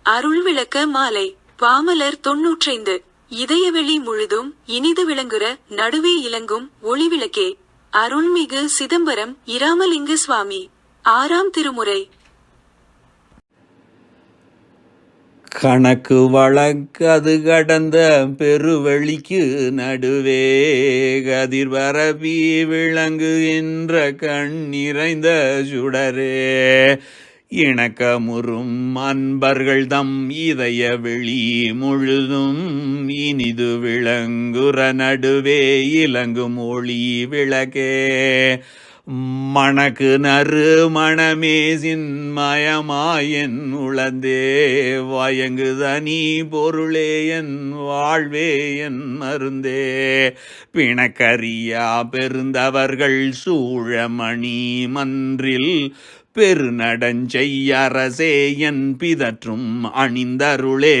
அருள் விளக்க மாலை பாமலர் 95. இதயவெளி முழுதும் இனிது விளங்குற நடுவே இலங்கும் ஒளிவிளக்கே அருள்மிகு சிதம்பரம் இராமலிங்க சுவாமி. 6ஆம் திருமுறை. கணக்கு வழக்கது கடந்த பெருவெளிக்கு நடுவே கதிர்வரப்பி விளங்குகின்ற கண் நிறைந்த சுடரே இணக்கமுறும் அன்பர்கள் தம் இதய வெளி முழுதும் இனிது விளங்குற நடுவே இலங்கும் ஒளி விளக்கே மணக்கு நறு மணமே சின்மயமாயன் உளந்தே வயங்குதனி பொருளே என் வாழ்வே என் மருந்தே பிணக்கரியா பெருந்தவர்கள் சூழமணி மன்றில் பெருநடஞ்செய்யரசே என் பிதற்றும் அணிந்தருளே.